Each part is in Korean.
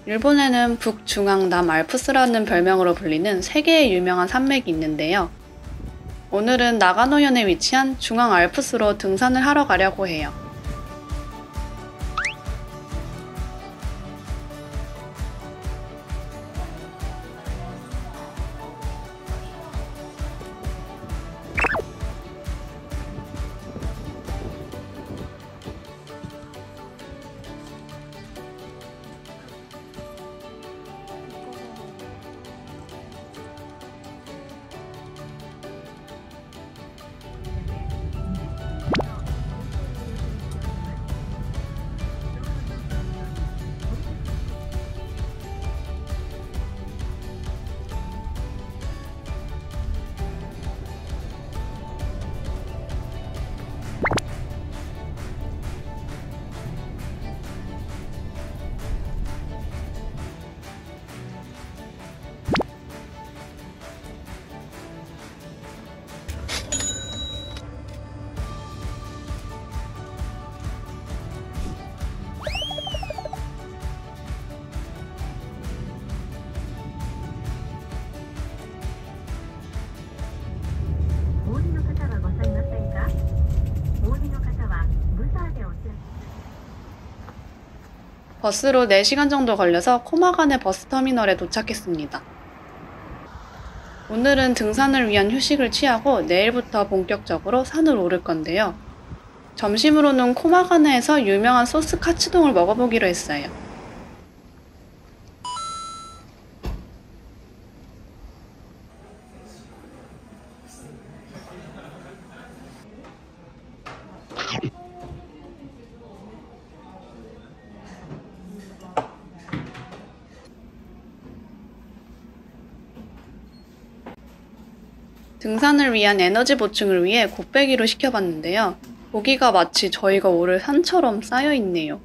일본에는 북중앙 남알프스라는 별명으로 불리는 세 개의 유명한 산맥이 있는데요. 오늘은 나가노현에 위치한 중앙알프스로 등산을 하러 가려고 해요. 버스로 4시간 정도 걸려서 코마가네 버스터미널에 도착했습니다. 오늘은 등산을 위한 휴식을 취하고 내일부터 본격적으로 산을 오를 건데요. 점심으로는 코마가네에서 유명한 소스 카츠동을 먹어보기로 했어요. 등산을 위한 에너지 보충을 위해 곱빼기로 시켜봤는데요. 고기가 마치 저희가 오를 산처럼 쌓여있네요.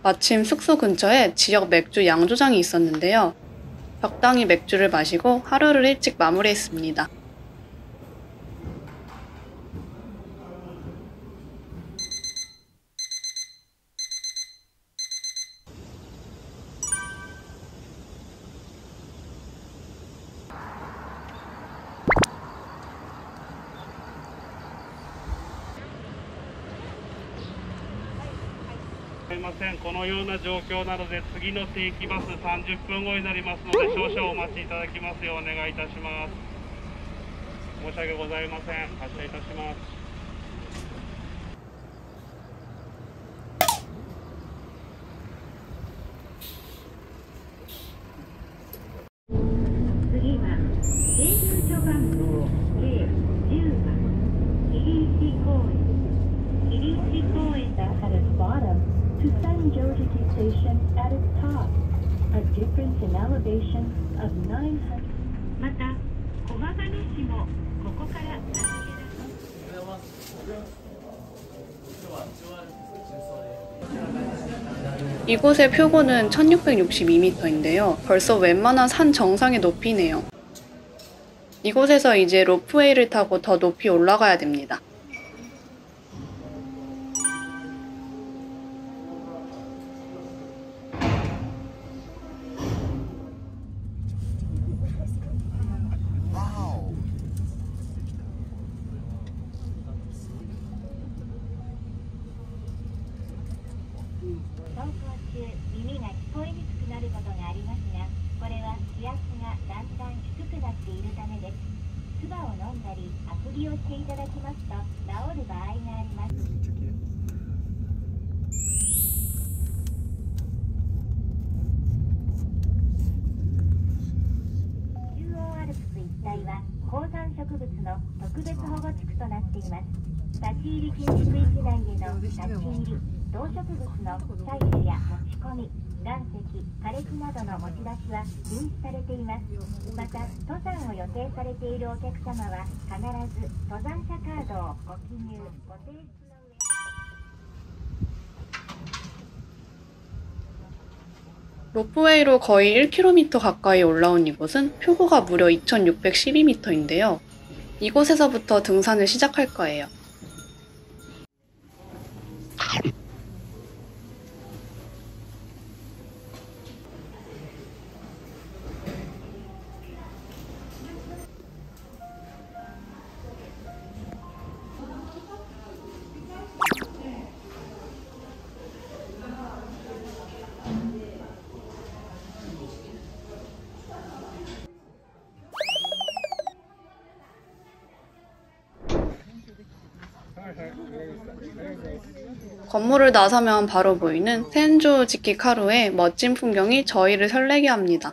마침 숙소 근처에 지역 맥주 양조장이 있었는데요. 적당히 맥주를 마시고 하루를 일찍 마무리했습니다.すみません、このような状況なので次の定期バス30分後になりますので少々お待ちいただきますようお願いいたします。申し訳ございません。発車いたします。次は停留所番号計10番桐石公園。桐石公園 at its bottom to Sanjojiki Station at its top, a difference in elevation of 900. また、小馬鹿野市もここから名付けられます。 이곳의 표고는 1662m인데요. 벌써 웬만한 산 정상의 높이네요. 이곳에서 이제 로프웨이를 타고 더 높이 올라가야 됩니다. 로프웨이로 거의 1km 가까이 올라온 이곳은 표고가 무려 2612m인데요. 이곳에서부터 등산을 시작할 거예요. 건물을 나서면 바로 보이는 센조 지키카루의 멋진 풍경이 저희를 설레게 합니다.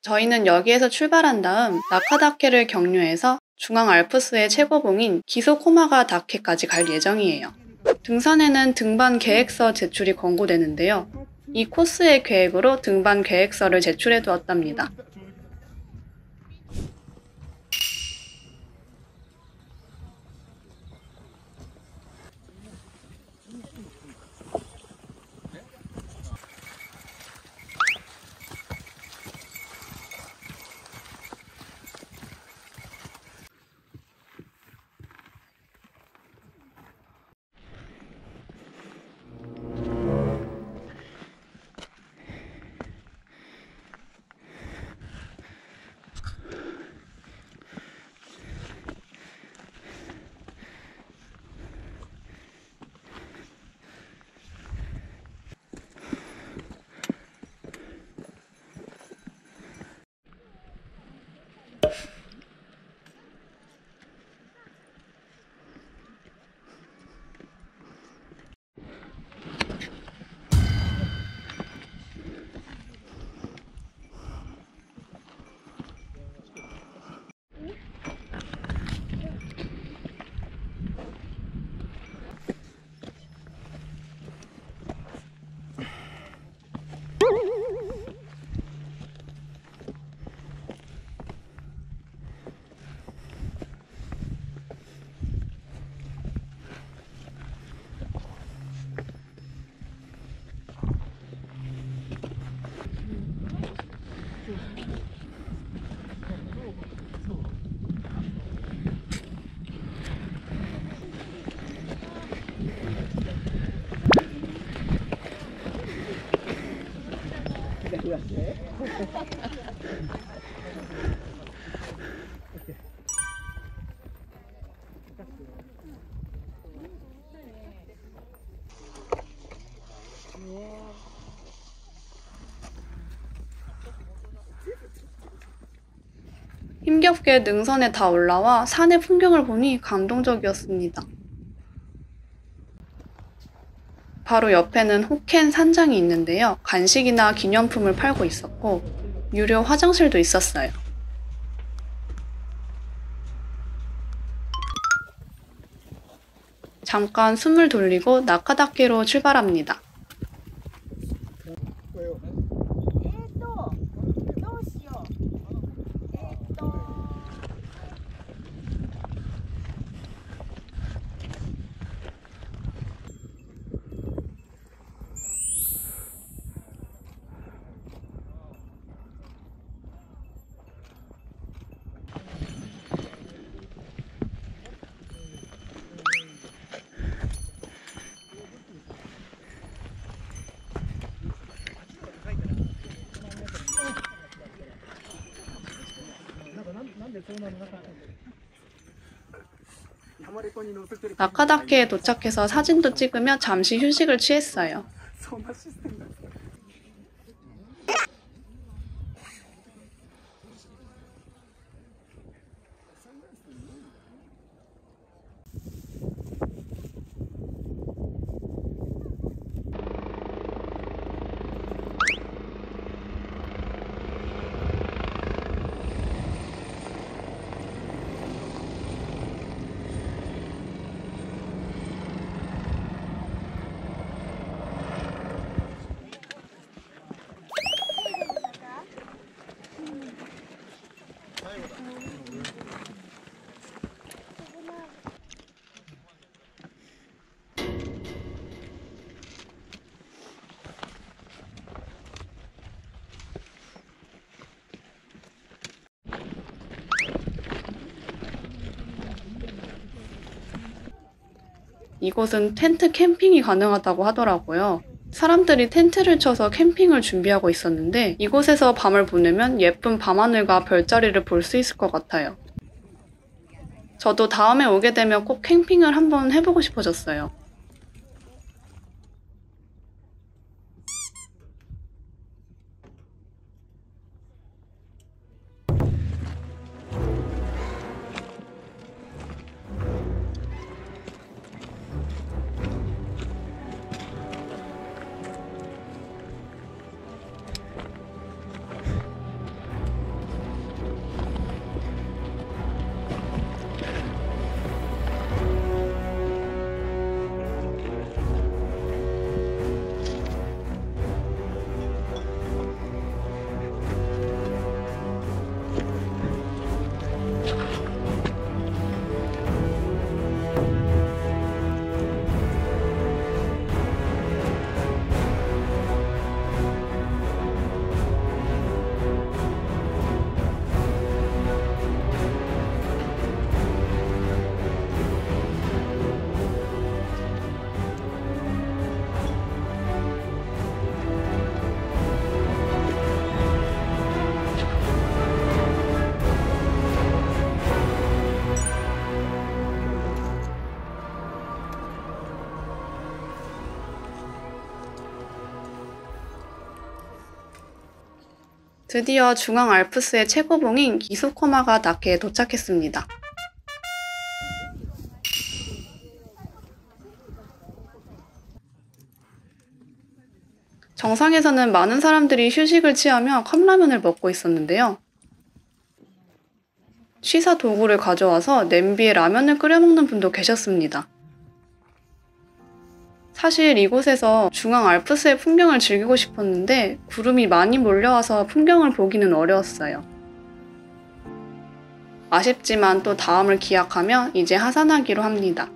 저희는 여기에서 출발한 다음 나카다케를 경유해서 중앙 알프스의 최고봉인 기소코마가 다케까지 갈 예정이에요. 등산에는 등반 계획서 제출이 권고되는데요. 이 코스의 계획으로 등반 계획서를 제출해 두었답니다. 힘겹게 능선에 다 올라와 산의 풍경을 보니 감동적이었습니다. 바로 옆에는 호켄 산장이 있는데요. 간식이나 기념품을 팔고 있었고 유료 화장실도 있었어요. 잠깐 숨을 돌리고 나카다케로 출발합니다. 나카다케에 도착해서 사진도 찍으며 잠시 휴식을 취했어요. 이곳은 텐트 캠핑이 가능하다고 하더라고요. 사람들이 텐트를 쳐서 캠핑을 준비하고 있었는데 이곳에서 밤을 보내면 예쁜 밤하늘과 별자리를 볼 수 있을 것 같아요. 저도 다음에 오게 되면 꼭 캠핑을 한번 해보고 싶어졌어요. 드디어 중앙 알프스의 최고봉인 기소코마가 다케에 도착했습니다. 정상에서는 많은 사람들이 휴식을 취하며 컵라면을 먹고 있었는데요. 취사 도구를 가져와서 냄비에 라면을 끓여 먹는 분도 계셨습니다. 사실 이곳에서 중앙 알프스의 풍경을 즐기고 싶었는데 구름이 많이 몰려와서 풍경을 보기는 어려웠어요. 아쉽지만 또 다음을 기약하며 이제 하산하기로 합니다.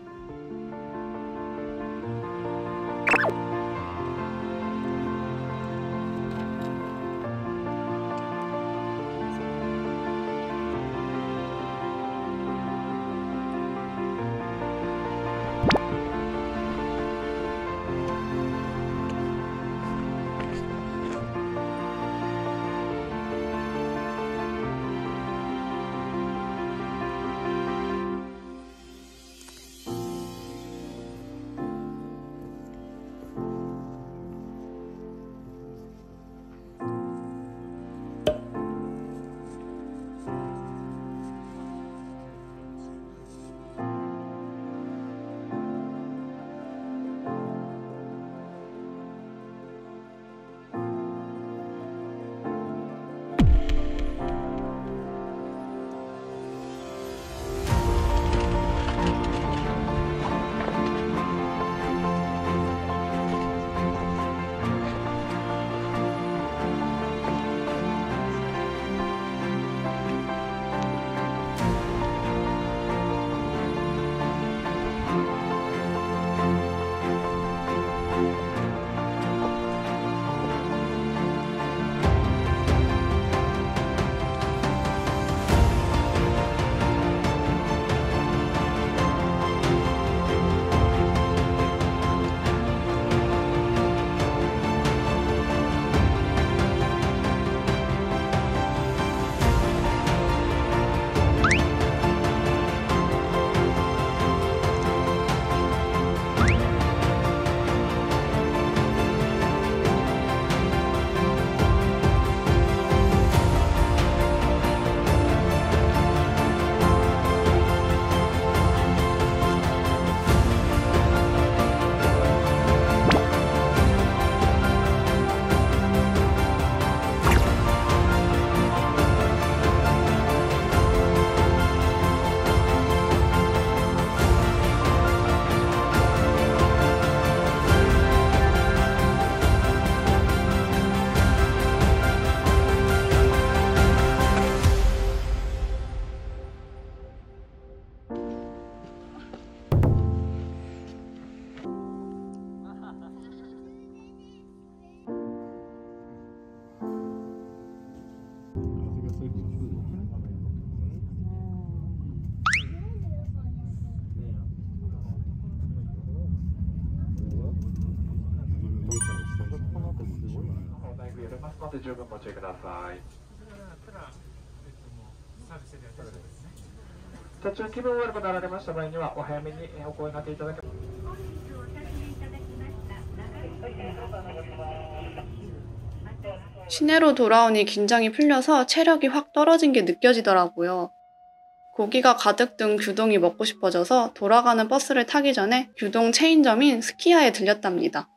ますので十分ご注意ください。途中気分悪くなられました場合にはお早めにお声掛けいただけます。시내로 돌아오니 긴장이 풀려서 체력이 확 떨어진 게 느껴지더라고요. 고기가 가득 든 규동이 먹고 싶어져서 돌아가는 버스를 타기 전에 규동 체인점인 스키야에 들렸답니다.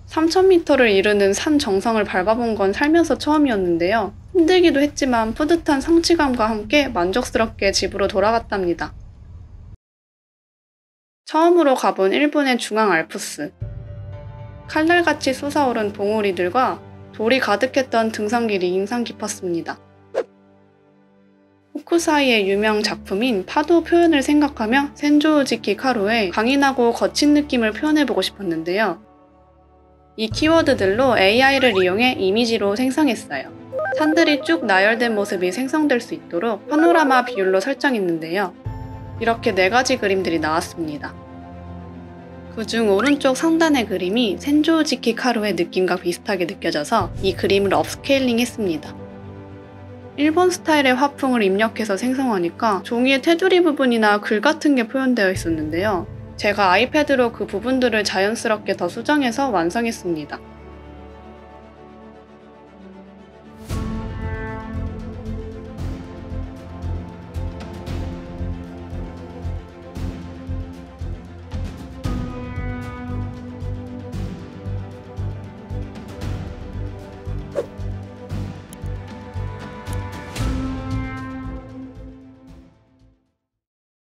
(3000m를) 이르는 산 정상을 밟아본 건 살면서 처음이었는데요. 힘들기도 했지만 뿌듯한 성취감과 함께 만족스럽게 집으로 돌아갔답니다. 처음으로 가본 일본의 중앙 알프스. 칼날같이 솟아오른 봉우리들과 돌이 가득했던 등산길이 인상 깊었습니다. 호쿠사이의 유명 작품인 파도 표현을 생각하며 센조우지키 카루의 강인하고 거친 느낌을 표현해보고 싶었는데요. 이 키워드들로 AI를 이용해 이미지로 생성했어요. 산들이 쭉 나열된 모습이 생성될 수 있도록 파노라마 비율로 설정했는데요. 이렇게 4가지 그림들이 나왔습니다. 그중 오른쪽 상단의 그림이 센조우지키 카루의 느낌과 비슷하게 느껴져서 이 그림을 업스케일링 했습니다. 일본 스타일의 화풍을 입력해서 생성하니까 종이의 테두리 부분이나 글 같은 게 표현되어 있었는데요. 제가 아이패드로 그 부분들을 자연스럽게 더 수정해서 완성했습니다.